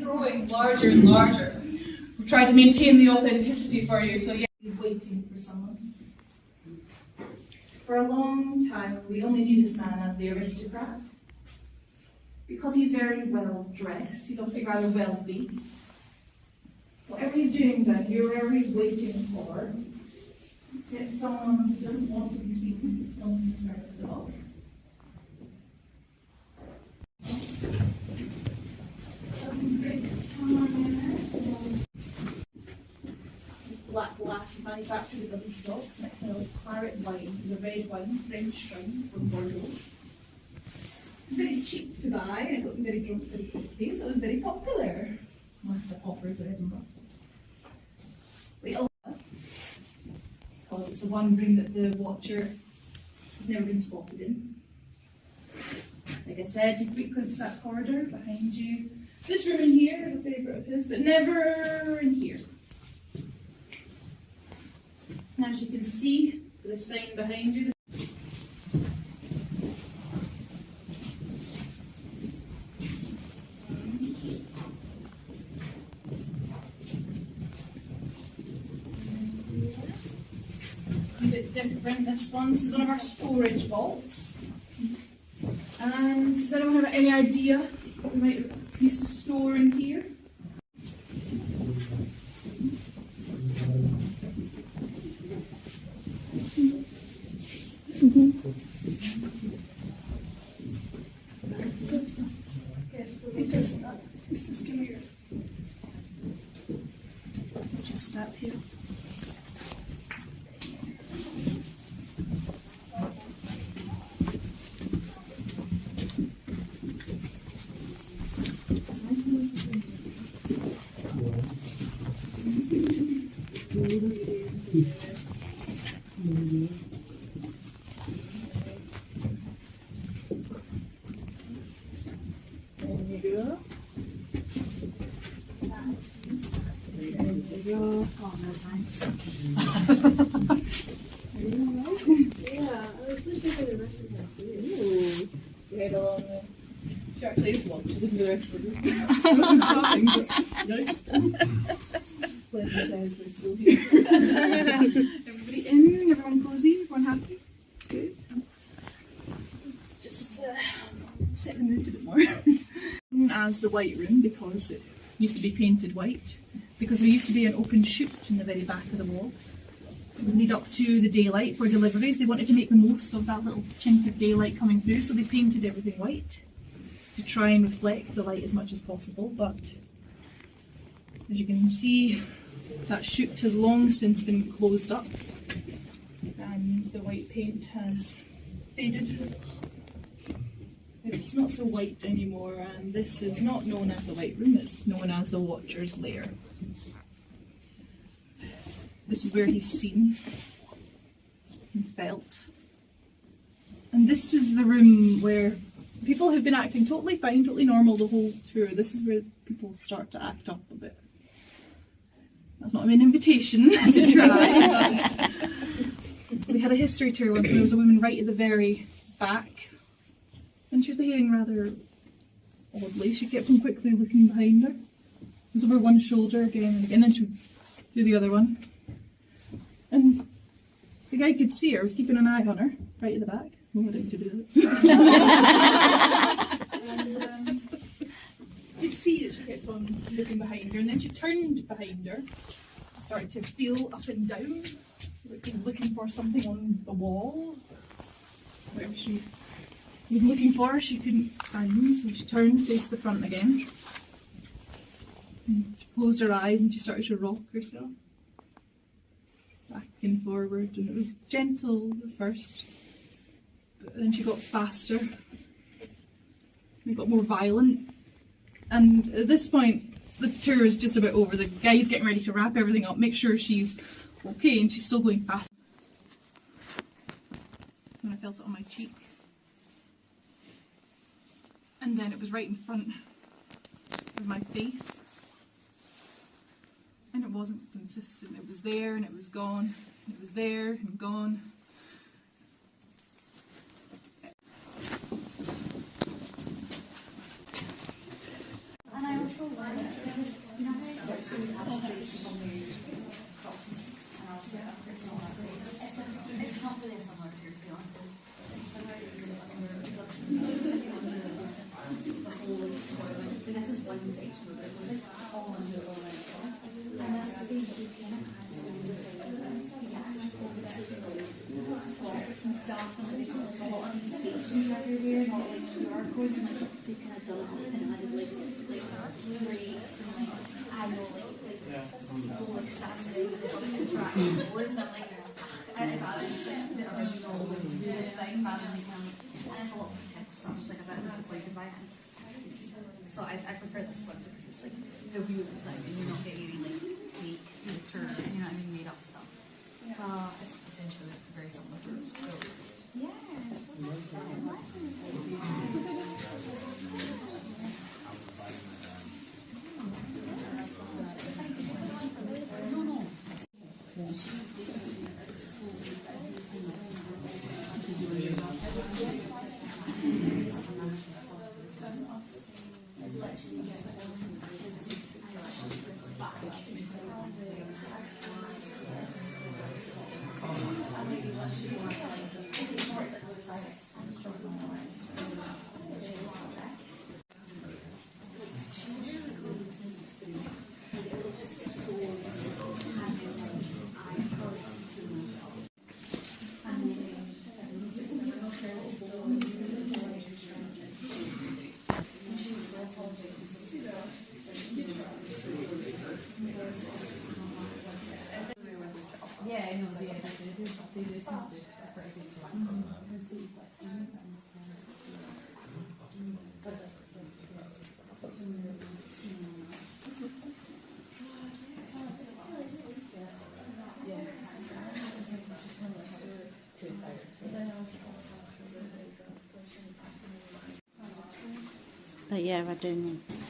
growing larger and larger. We've tried to maintain the authenticity for you, so yeah, he's waiting for someone. For a long time, we only knew this man as the aristocrat. Because he's very well dressed, he's obviously rather wealthy. Whatever he's doing down here, whatever he's waiting for, it's someone who doesn't want to be seen on the surface at all. This black glass is manufactured with little shops, and it kind of like claret wine. It's a red wine, French wine from Bordeaux. It's very cheap to buy, and it got me very drunk very quickly, so it was very popular amongst the paupers of Edinburgh. We all because it's the one room that the watcher has never been spotted in. Like I said, he frequents that corridor behind you. This room in here is a favourite of his, but never in here. And as you can see, the sign behind you. A bit different, this one. This is one of our storage vaults. And does anyone have any idea what we might used to store in here? Just come here. Just stop here. Oh, no thanks. Yeah, I was looking for the rest of that food. Ooh, right along there. She actually is lost. She's looking for the rest of the room. I wasn't talking, but yikes. Pleasant says they're still here. Everybody in? Everyone cozy? Everyone happy? Good. Let's just set the mood a bit more. As the white room, because it used to be painted white. Because there used to be an open chute in the very back of the wall. It would lead up to the daylight for deliveries. They wanted to make the most of that little chink of daylight coming through, so they painted everything white to try and reflect the light as much as possible. But as you can see, that chute has long since been closed up and the white paint has faded. It's not so white anymore, and this is not known as the White Room, it's known as the Watcher's Lair. This is where he's seen and felt. And this is the room where people have been acting totally fine, totally normal the whole tour. This is where people start to act up a bit. That's not an invitation to try, but we had a history tour once, and there was a woman right at the very back. And she was behaving rather oddly. She kept on quickly looking behind her. It was over one shoulder again and again, and she would do the other one. And the guy could see her, was keeping an eye on her, right at the back. Oh, I didn't do that. And you could see that she kept on looking behind her, and then she turned behind her, started to feel up and down, as if she was looking for something on the wall. Whatever she was looking for, she couldn't find, so she turned, faced the front again. And she closed her eyes and she started to rock herself back and forward, and it was gentle at first, but then she got faster and it got more violent. And at this point, the tour is just about over. The guy's getting ready to wrap everything up, make sure she's okay, and she's still going fast. And I felt it on my cheek. And then it was right in front of my face. And it wasn't consistent. It was there and it was gone. It was there and gone. And I also learned So I prefer this one because it's like the real thing and you're not getting any like fake filter, you know what I mean, made up stuff. It's essentially very similar to it. So yeah, I know, they do something for everything. But yeah, I don't know.